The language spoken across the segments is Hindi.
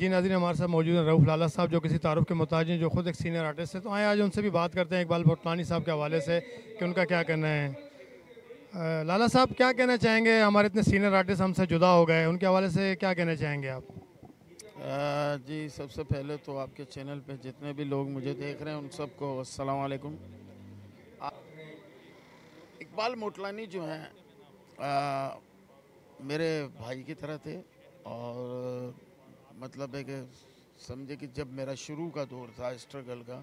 जी नाज़रीन, हमारे साथ मौजूद हैं रऊफ़ लाला साहब, जो किसी तारुफ के मोहताज हैं, जो खुद एक सीनियर आर्टिस्ट है। तो आए आज उनसे भी बात करते हैं इकबाल मोटलानी साहब के हवाले से कि उनका क्या कहना है। लाला साहब, क्या कहना चाहेंगे? हमारे इतने सीनियर आर्टिस्ट हमसे जुदा हो गए, उनके हवाले से क्या कहना चाहेंगे आप? जी, सबसे पहले तो आपके चैनल पे जितने भी लोग मुझे देख रहे हैं उन सबको अस्सलाम वालेकुम। इकबाल मोटलानी जो हैं मेरे भाई की तरह थे और मतलब है कि समझे कि जब मेरा शुरू का दौर था स्ट्रगल का,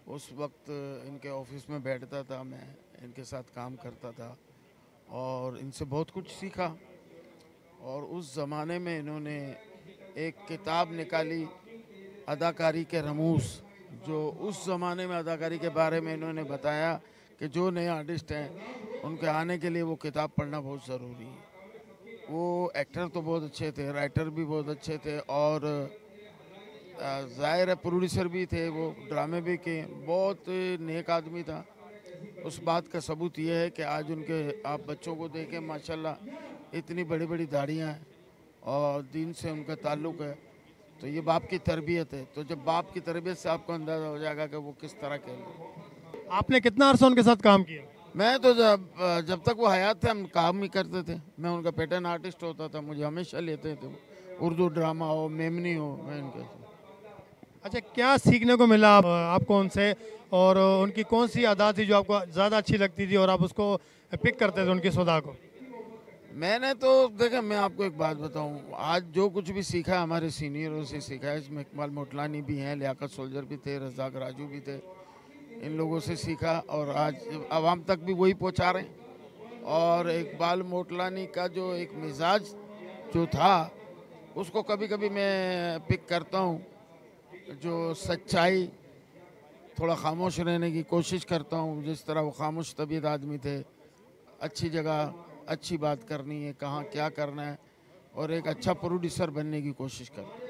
उस वक्त इनके ऑफिस में बैठता था, मैं इनके साथ काम करता था और इनसे बहुत कुछ सीखा। और उस ज़माने में इन्होंने एक किताब निकाली, अदाकारी के रमूज़, जो उस ज़माने में अदाकारी के बारे में इन्होंने बताया कि जो नए आर्टिस्ट हैं उनके आने के लिए वो किताब पढ़ना बहुत ज़रूरी है। वो एक्टर तो बहुत अच्छे थे, राइटर भी बहुत अच्छे थे और ज़ाहिर है प्रोड्यूसर भी थे, वो ड्रामे भी किए, बहुत नेक आदमी था। उस बात का सबूत ये है कि आज उनके आप बच्चों को देखें, माशाल्लाह इतनी बड़ी बड़ी दाढ़ियाँ हैं और दीन से उनका ताल्लुक़ है। तो ये बाप की तरबियत है। तो जब बाप की तरबियत से आपको अंदाज़ा हो जाएगा कि वो किस तरह के लोग। आपने कितना अर्सा उनके साथ काम किया? मैं तो जब तक वो हयात थे हम काम ही करते थे। मैं उनका पैटर्न आर्टिस्ट होता था, मुझे हमेशा लेते थे। उर्दू ड्रामा हो, मेमनी हो, मैं इनके साथ। अच्छा, क्या सीखने को मिला आपको उनसे, और उनकी कौन सी अदा थी जो आपको ज़्यादा अच्छी लगती थी और आप उसको पिक करते थे उनकी सदा को? मैंने तो देखा, मैं आपको एक बात बताऊं, आज जो कुछ भी सीखा है हमारे सीनियरों से सीखा है। इसमें इकबाल मोटलानी भी हैं, लियाकत सोल्जर भी थे, रज़ाक राजू भी थे। इन लोगों से सीखा और आज आवाम तक भी वही पहुंचा रहे हैं। और इकबाल मोटलानी का जो एक मिजाज जो था, उसको कभी कभी मैं पिक करता हूँ। जो सच्चाई, थोड़ा खामोश रहने की कोशिश करता हूँ, जिस तरह वो खामोश तबीयत आदमी थे। अच्छी जगह अच्छी बात करनी है, कहाँ क्या करना है, और एक अच्छा प्रोड्यूसर बनने की कोशिश करता हूँ।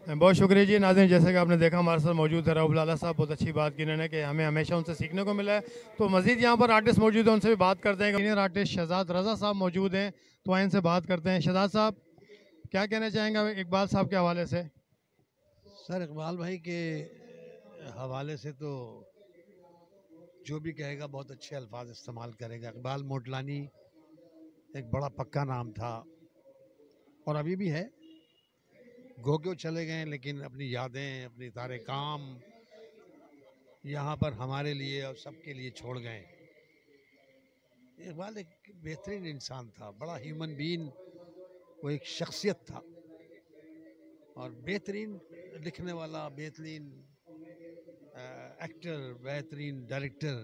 बहुत शुक्रिया जी नाज़रीन, जैसे कि आपने देखा हमारे साथ मौजूद है रऊफ़ लाला साहब। बहुत अच्छी बात की इन्होंने कि हमें हमेशा उनसे सीखने को मिला है। तो मज़ीद यहाँ पर आर्टिस्ट मौजूद हैं, उनसे भी बात करते हैं। सीनियर आर्टिस्ट शहजाद रज़ा साहब मौजूद हैं, तो आए इनसे बात करते हैं। शहजाद साहब, क्या कहना चाहेंगे इकबाल साहब के हवाले से? सर, इकबाल भाई के हवाले से तो जो भी कहेगा बहुत अच्छे अल्फाज इस्तेमाल करेगा। इकबाल मोटलानी एक बड़ा पक्का नाम था और अभी भी है। गो क्यों चले गए, लेकिन अपनी यादें, अपनी सारे काम यहाँ पर हमारे लिए और सबके लिए छोड़ गए। इकबाल एक बेहतरीन इंसान था, बड़ा ह्यूमन बीन, वो एक शख्सियत था और बेहतरीन लिखने वाला, बेहतरीन एक्टर, बेहतरीन डायरेक्टर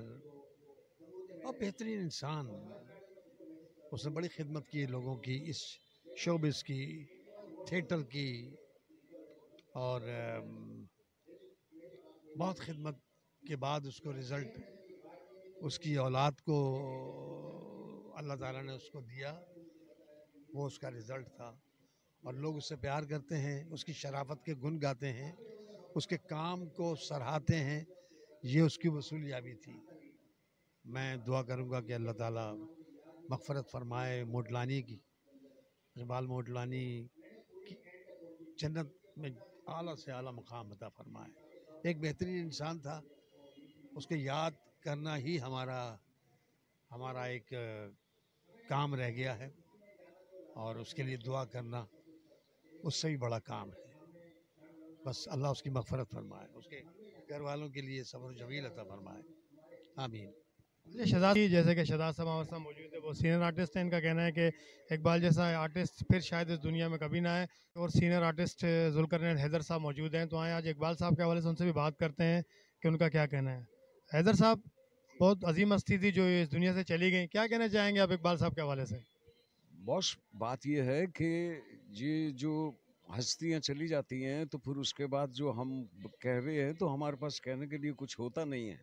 और बेहतरीन इंसान। उसने बड़ी खिदमत की लोगों की, इस शोबिस की, थिएटर की, और बहुत खिदमत के बाद उसको रिज़ल्ट, उसकी औलाद को अल्लाह ताला ने उसको दिया, वो उसका रिज़ल्ट था। और लोग उससे प्यार करते हैं, उसकी शराफत के गुण गाते हैं, उसके काम को सराहते हैं। ये उसकी वसूलियाबी थी। मैं दुआ करूँगा कि अल्लाह ताला मग़फ़िरत फ़रमाए मोटलानी की, इकबाल मोटलानी की जन्नत में आला से आला मकाम अता फ़रमाए। एक बेहतरीन इंसान था, उसके याद करना ही हमारा हमारा एक काम रह गया है और उसके लिए दुआ करना उससे भी बड़ा काम है। बस अल्लाह उसकी मग़फ़िरत फ़रमाए, उसके घर वालों के लिए सब्र जमील अता फ़रमाए, आमीन। जी, शहजाद जी, जैसे कि शहजाद साहब हमारे साथ मौजूद है, वो सीनियर आर्टिस्ट हैं। इनका कहना है कि इकबाल जैसा आर्टिस्ट फिर शायद इस दुनिया में कभी ना आए। और सीनियर आर्टिस्ट जुल्करनैन हैदर साहब मौजूद हैं, तो आए आज इकबाल साहब के हवाले से उनसे भी बात करते हैं कि उनका क्या कहना है। हैदर साहब, बहुत अजीम हस्ती थी जो इस दुनिया से चली गई, क्या कहना चाहेंगे आप इकबाल साहब के हवाले से? बॉस, बात ये है कि ये जो हस्तियाँ चली जाती हैं तो फिर उसके बाद जो हम कह रहे हैं तो हमारे पास कहने के लिए कुछ होता नहीं है,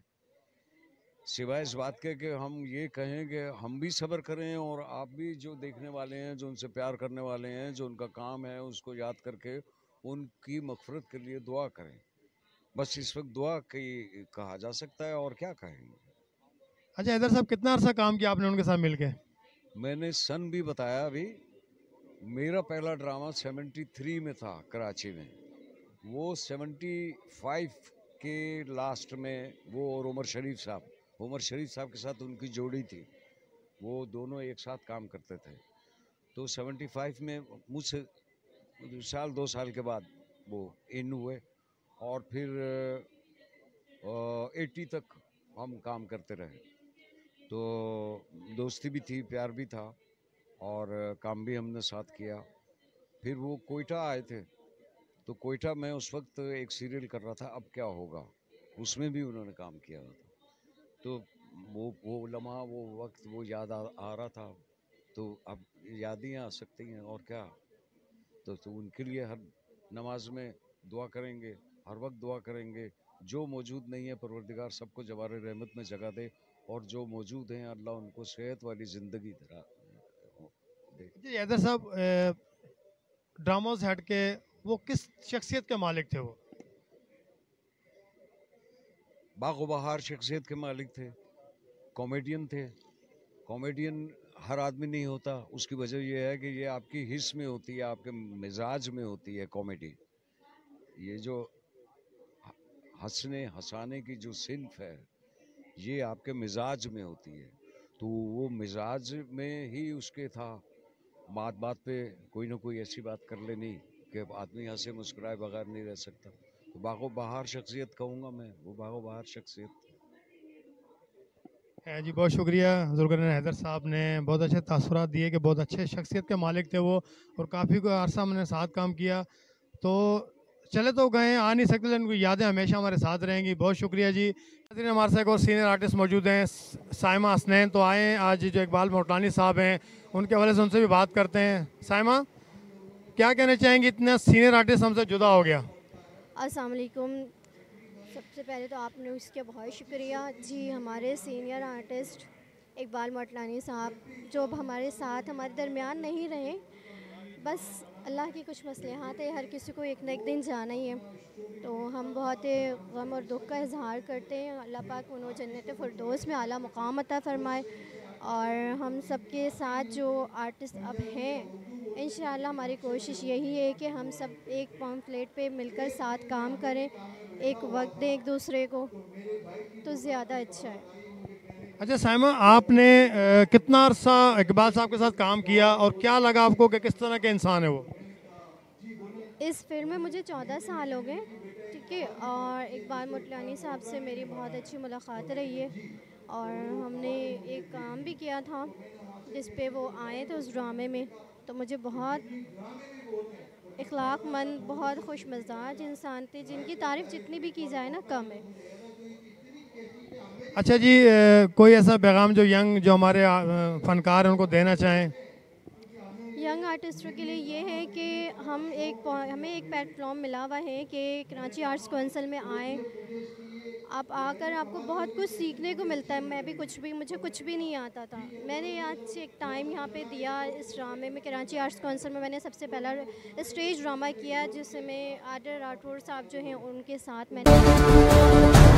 सिवाय इस बात के कि हम ये कहें कि हम भी सब्र करें और आप भी जो देखने वाले हैं, जो उनसे प्यार करने वाले हैं, जो उनका काम है उसको याद करके उनकी मग़फ़िरत के लिए दुआ करें। बस इस वक्त दुआ की कहा जा सकता है, और क्या कहेंगे। अच्छा हैदर साहब, कितना अर्सा काम किया आपने उनके साथ मिलके? मैंने सन भी बताया अभी, मेरा पहला ड्रामा 73 में था कराची में। वो 75 के लास्ट में वो और उमर शरीफ साहब के साथ उनकी जोड़ी थी, वो दोनों एक साथ काम करते थे। तो 75 में मुझसे साल 2 साल के बाद वो इन हुए और फिर 80 तक हम काम करते रहे। तो दोस्ती भी थी, प्यार भी था और काम भी हमने साथ किया। फिर वो कोयटा आए थे, तो कोयटा में उस वक्त एक सीरियल कर रहा था, अब क्या होगा, उसमें भी उन्होंने काम किया था। तो वो लम्हा, वो वक्त, वो याद आ रहा था। तो अब यादें आ सकती हैं और क्या। तो उनके लिए हर नमाज में दुआ करेंगे, हर वक्त दुआ करेंगे। जो मौजूद नहीं है परवरदिगार सबको जवार रहमत में जगह दे, और जो मौजूद हैं अल्लाह उनको सेहत वाली ज़िंदगी दे। जी हैदर साहब, ड्रामों से हट के वो किस शख्सियत के मालिक थे? वो बागो बहार शख्सियत के मालिक थे, कॉमेडियन थे। कॉमेडियन हर आदमी नहीं होता, उसकी वजह यह है कि ये आपकी हिस्स में होती है, आपके मिजाज में होती है कॉमेडी। ये जो हंसने हंसाने की जो सिन्फ है, ये आपके मिजाज में होती है। तो वो मिजाज में ही उसके था। बात बात पे कोई ना कोई ऐसी बात कर लेनी कि आदमी हंसे मुस्कुराए बगैर नहीं रह सकता। तो बागो बहार शख्सियत कहूँगा मैं, वो बागो बहार शख्सियत। जी बहुत शुक्रिया ज़ुल्करनैन हैदर साहब ने बहुत अच्छे तासुरात दिए कि बहुत अच्छे शख्सियत के मालिक थे वो, और काफ़ी को अरसा मैंने साथ काम किया। तो चले तो गए, आ नहीं सकते, लेकिन उनकी यादें हमेशा हमारे साथ रहेंगी। बहुत शुक्रिया जी। हमारे साथ एक और सीनियर आर्टिस्ट मौजूद हैं, साइमा हसनैन। तो आए आज जो इकबाल मोटलानी साहब हैं, उनके हवाले से उनसे भी बात करते हैं। साइमा, क्या कहना चाहेंगे, इतना सीनियर आर्टिस्ट हमसे जुदा हो गया? अस्सलाम वालेकुम। सबसे पहले तो आपने उसके बहुत शुक्रिया जी। हमारे सीनियर आर्टिस्ट इकबाल मोटलानी साहब जो अब हमारे साथ हमारे दरमियान नहीं रहे, बस अल्लाह की कुछ मसलहात है, हर किसी को एक न एक दिन जाना ही है। तो हम बहुत गम और दुख का इजहार करते हैं। अल्लाह पाक उन्होंने जन्नत फ़िरदौस में आला मुकाम अता फ़रमाए। और हम सब के साथ जो आर्टिस्ट अब हैं, इंशाअल्लाह हमारी कोशिश यही है कि हम सब एक पम्फलेट पे मिलकर साथ काम करें, एक वक्त दें एक दूसरे को, तो ज़्यादा अच्छा है। अच्छा साइमा, आपने कितना अरसा इकबाल साहब के साथ काम किया और क्या लगा आपको कि किस तरह के इंसान है वो? इस फिल्म में मुझे 14 साल हो गए, ठीक है। और इकबाल मोटलानी साहब से मेरी बहुत अच्छी मुलाकात रही है, और हमने एक काम भी किया था जिस पे वो आए थे उस ड्रामे में। तो मुझे बहुत इखलाक़मंद, बहुत खुश मिजाज इंसान थे, जिनकी तारीफ़ जितनी भी की जाए ना कम है। अच्छा जी, कोई ऐसा पैगाम जो यंग, जो हमारे फ़नकार हैं, उनको देना चाहें? यंग आर्टिस्टों के लिए ये है कि हमें एक प्लेटफॉर्म मिला हुआ है कि कराची आर्ट्स काउंसिल में आएँ। आप आकर आपको बहुत कुछ सीखने को मिलता है। मुझे कुछ भी नहीं आता था। मैंने आज से एक टाइम यहाँ पे दिया इस ड्रामे में, कराची आर्ट्स काउंसिल में मैंने सबसे पहला स्टेज ड्रामा किया, जिसमें आदर राठौर साहब जो हैं उनके साथ मैंने